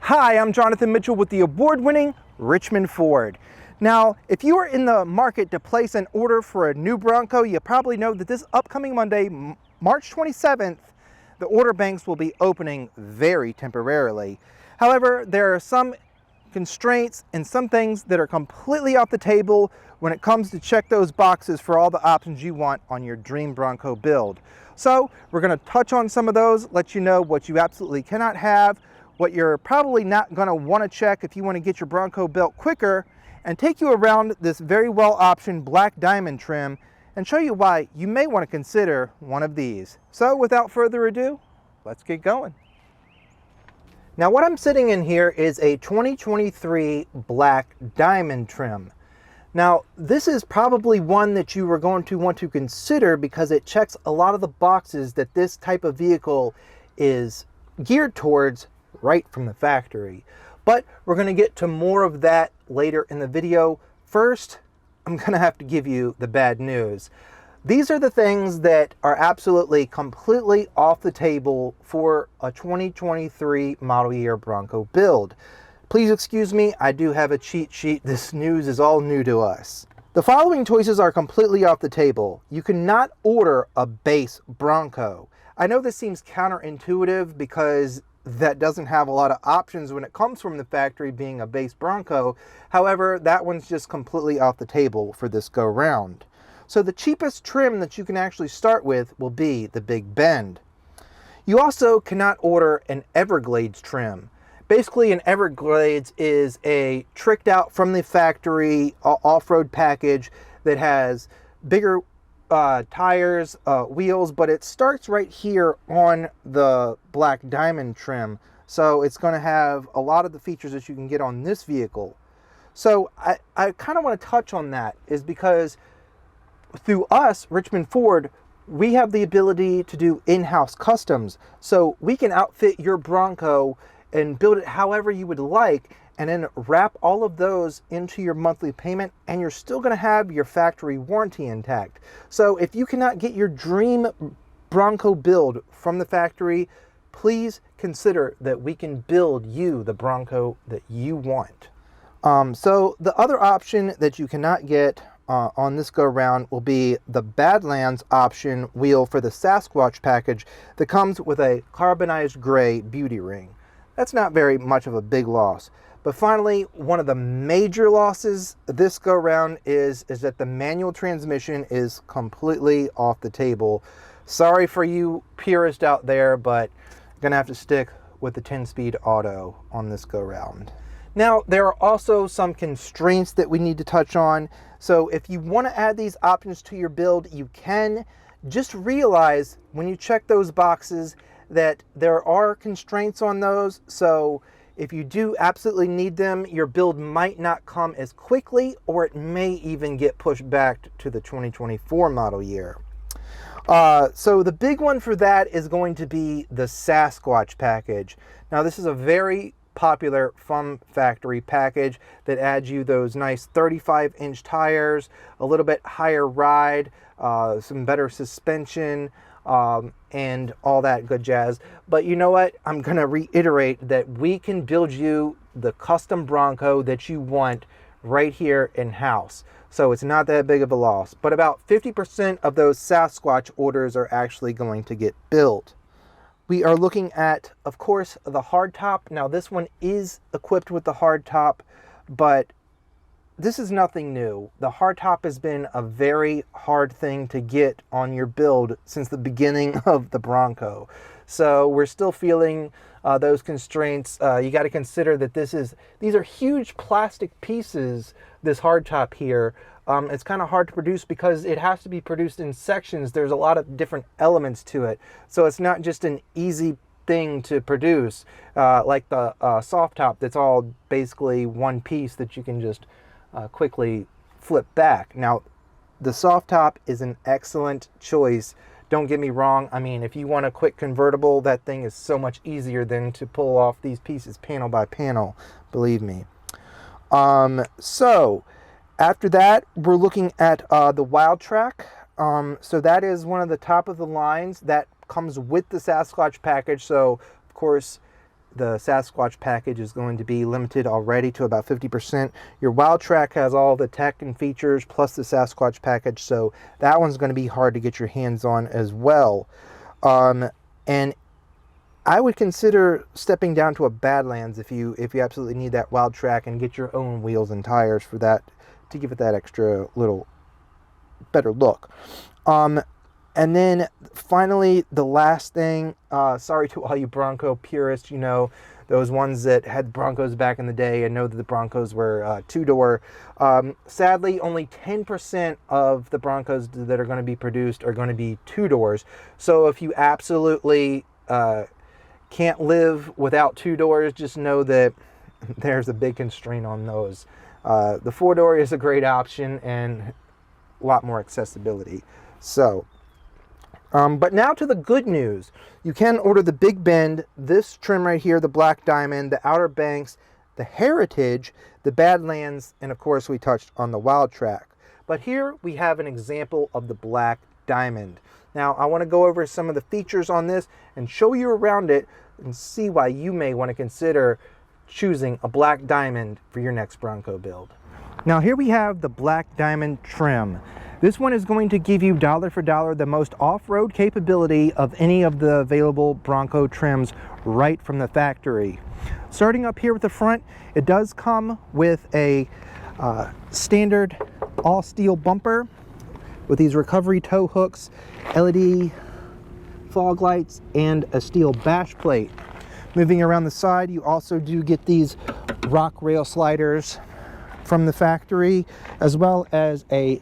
Hi, I'm Jonathan Mitchell with the award-winning Richmond Ford. Now, if you are in the market to place an order for a new Bronco, you probably know that this upcoming Monday, March 27th, the order banks will be opening very temporarily. However, there are some constraints and some things that are completely off the table when it comes to check those boxes for all the options you want on your dream Bronco build. So we're going to touch on some of those, let you know what you absolutely cannot have, what you're probably not going to want to check if you want to get your Bronco built quicker, and take you around this very well optioned black diamond trim and show you why you may want to consider one of these. So without further ado, let's get going. Now what I'm sitting in here is a 2023 black diamond trim. Now this is probably one that you are going to want to consider because it checks a lot of the boxes that this type of vehicle is geared towards right from the factory. But we're going to get to more of that later in the video. First, I'm going to have to give you the bad news. These are the things that are absolutely completely off the table for a 2023 model year Bronco build. Please excuse me, I do have a cheat sheet. This news is all new to us. The following choices are completely off the table. You cannot order a base Bronco. I know this seems counterintuitive because that doesn't have a lot of options when it comes from the factory being a base Bronco. However, that one's just completely off the table for this go round. So the cheapest trim that you can actually start with will be the Big Bend. You also cannot order an Everglades trim. Basically, an Everglades is a tricked out from the factory off-road package that has bigger tires, wheels, but it starts right here on the black diamond trim. So it's going to have a lot of the features that you can get on this vehicle. So I kind of want to touch on that is because through us, Richmond Ford, we have the ability to do in-house customs. So we can outfit your Bronco and build it however you would like, and then wrap all of those into your monthly payment, and you're still going to have your factory warranty intact. So if you cannot get your dream Bronco build from the factory, please consider that we can build you the Bronco that you want. So the other option that you cannot get on this go round will be the Badlands option wheel for the Sasquatch package that comes with a carbonized gray beauty ring. That's not very much of a big loss. But finally, one of the major losses this go round is that the manual transmission is completely off the table. Sorry for you purists out there, but I'm gonna have to stick with the 10-speed auto on this go round. Now, there are also some constraints that we need to touch on. So if you want to add these options to your build, you can. Just realize when you check those boxes that there are constraints on those. So if you do absolutely need them, your build might not come as quickly, or it may even get pushed back to the 2024 model year. So the big one for that is going to be the Sasquatch package. Now this is a very popular from factory package that adds you those nice 35-inch tires, a little bit higher ride, some better suspension, and all that good jazz. But you know what? I'm going to reiterate that we can build you the custom Bronco that you want right here in-house. So it's not that big of a loss. But about 50% of those Sasquatch orders are actually going to get built. We are looking at, of course, the hardtop. Now this one is equipped with the hardtop, but this is nothing new. The hardtop has been a very hard thing to get on your build since the beginning of the Bronco. So we're still feeling those constraints. You got to consider that these are huge plastic pieces, this hardtop here. It's kind of hard to produce because it has to be produced in sections. There's a lot of different elements to it. So it's not just an easy thing to produce like the soft top that's all basically one piece that you can just quickly flip back. Now the soft top is an excellent choice. Don't get me wrong. I mean, if you want a quick convertible, that thing is so much easier than to pull off these pieces panel by panel, believe me. So after that, we're looking at the Wild Track. So that is one of the top of the lines that comes with the Sasquatch package. So of course the Sasquatch package is going to be limited already to about 50%. Your Wild Track has all the tech and features plus the Sasquatch package, so that one's going to be hard to get your hands on as well. And I would consider stepping down to a Badlands if you absolutely need that Wild Track, and get your own wheels and tires for that, to give it that extra little better look. And then finally, the last thing, sorry to all you Bronco purists, you know, those ones that had Broncos back in the day and know that the Broncos were two-door. Sadly, only 10% of the Broncos that are going to be produced are going to be two-doors. So if you absolutely can't live without two doors, just know that there's a big constraint on those. The four-door is a great option and a lot more accessibility. So, but now to the good news. You can order the Big Bend, this trim right here, the Black Diamond, the Outer Banks, the Heritage, the Badlands, and of course we touched on the Wild Track. But here we have an example of the Black Diamond. Now I want to go over some of the features on this and show you around it and see why you may want to consider choosing a Black Diamond for your next Bronco build. Now here we have the Black Diamond trim. This one is going to give you dollar for dollar the most off-road capability of any of the available Bronco trims right from the factory. Starting up here with the front, it does come with a standard all-steel bumper with these recovery tow hooks, LED fog lights, and a steel bash plate. Moving around the side, you also do get these rock rail sliders from the factory, as well as a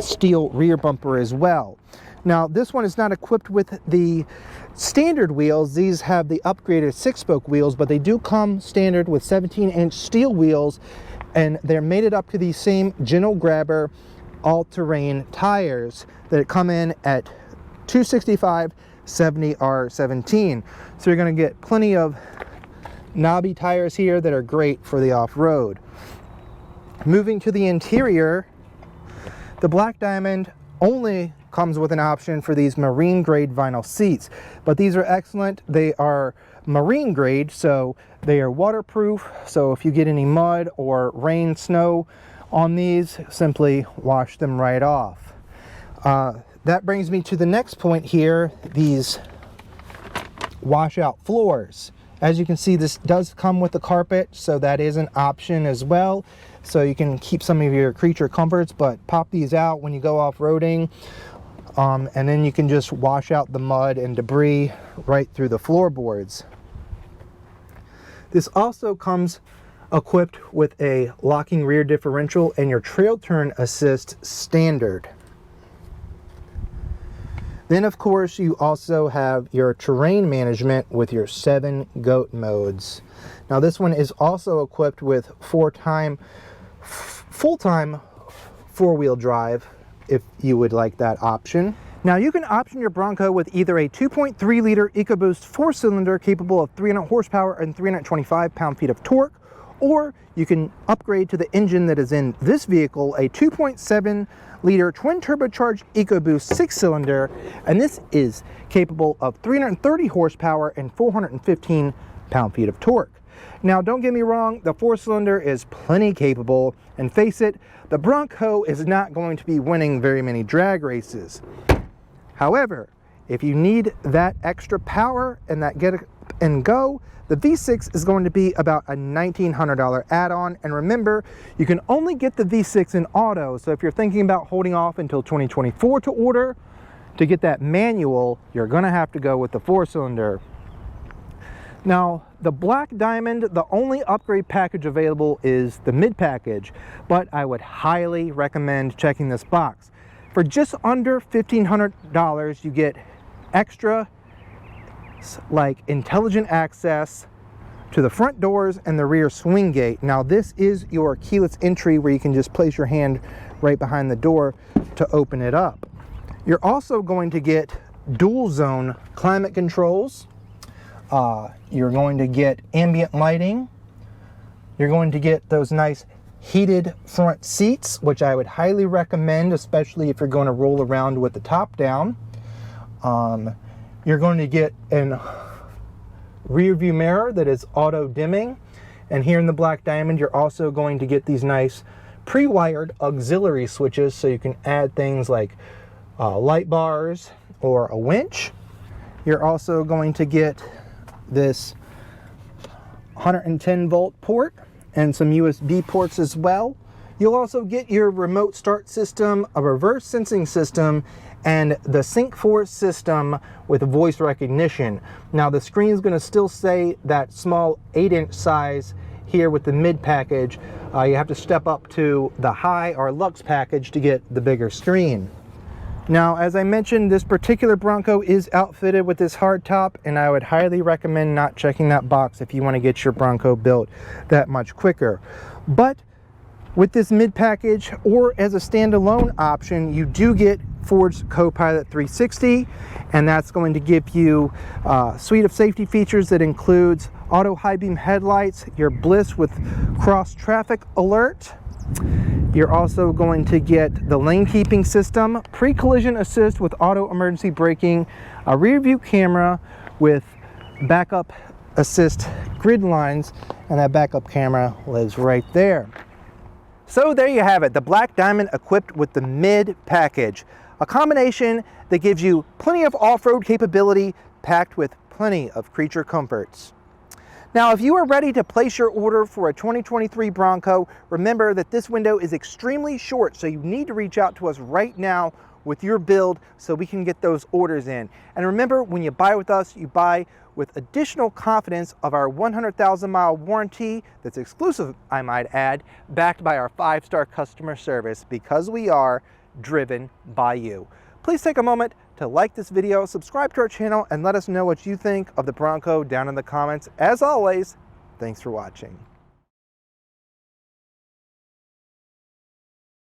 steel rear bumper as well. Now this one is not equipped with the standard wheels. These have the upgraded 6-spoke wheels, but they do come standard with 17-inch steel wheels, and they're mated up to these same Gentle Grabber all-terrain tires that come in at 265 70R17. So you're going to get plenty of knobby tires here that are great for the off-road. Moving to the interior, the Black Diamond only comes with an option for these marine grade vinyl seats, but these are excellent. They are marine grade, so they are waterproof. So if you get any mud or rain, snow on these, simply wash them right off. That brings me to the next point here, these washout floors. As you can see, this does come with the carpet, so that is an option as well. So you can keep some of your creature comforts, but pop these out when you go off-roading. And then you can just wash out the mud and debris right through the floorboards. This also comes equipped with a locking rear differential and your trail turn assist standard. Then of course you also have your terrain management with your 7 GOAT modes. Now this one is also equipped with full-time 4-wheel drive if you would like that option. Now you can option your Bronco with either a 2.3 liter EcoBoost 4-cylinder capable of 300 horsepower and 325 pound-feet of torque, or you can upgrade to the engine that is in this vehicle, a 2.7 liter twin turbocharged EcoBoost 6-cylinder, and this is capable of 330 horsepower and 415 pound-feet of torque. Now don't get me wrong, the 4-cylinder is plenty capable, and face it, the Bronco is not going to be winning very many drag races. However, if you need that extra power and that get and go, the V6 is going to be about a $1,900 add-on. And remember, you can only get the V6 in auto, so if you're thinking about holding off until 2024 to order, to get that manual, you're gonna have to go with the 4-cylinder. Now, the Black Diamond, the only upgrade package available is the mid package, but I would highly recommend checking this box. For just under $1,500, you get extra like intelligent access to the front doors and the rear swing gate. Now this is your keyless entry where you can just place your hand right behind the door to open it up. You're also going to get dual zone climate controls. You're going to get ambient lighting. You're going to get those nice heated front seats, which I would highly recommend, especially if you're going to roll around with the top down. You're going to get an rear view mirror that is auto dimming. And here in the Black Diamond, you're also going to get these nice pre-wired auxiliary switches so you can add things like light bars or a winch. You're also going to get this 110 volt port and some USB ports as well. You'll also get your remote start system, a reverse sensing system, and the Sync 4 system with voice recognition. Now the screen is going to still say that small 8-inch size here with the mid package. You have to step up to the high or Lux package to get the bigger screen. Now, as I mentioned, this particular Bronco is outfitted with this hardtop, and I would highly recommend not checking that box if you want to get your Bronco built that much quicker. But with this mid package or as a standalone option, you do get Ford's Copilot 360, and that's going to give you a suite of safety features that includes auto high beam headlights, your Bliss with cross traffic alert. You're also going to get the lane keeping system, pre-collision assist with auto emergency braking, a rear view camera with backup assist grid lines, and that backup camera lives right there. So there you have it, the Black Diamond equipped with the mid package, a combination that gives you plenty of off-road capability packed with plenty of creature comforts. Now, if you are ready to place your order for a 2023 Bronco, remember that this window is extremely short, so you need to reach out to us right now with your build so we can get those orders in. And remember, when you buy with us, you buy with additional confidence of our 100,000-mile warranty that's exclusive, I might add, backed by our 5-star customer service, because we are driven by you. Please take a moment to like this video, subscribe to our channel, and let us know what you think of the Bronco down in the comments. As always, thanks for watching.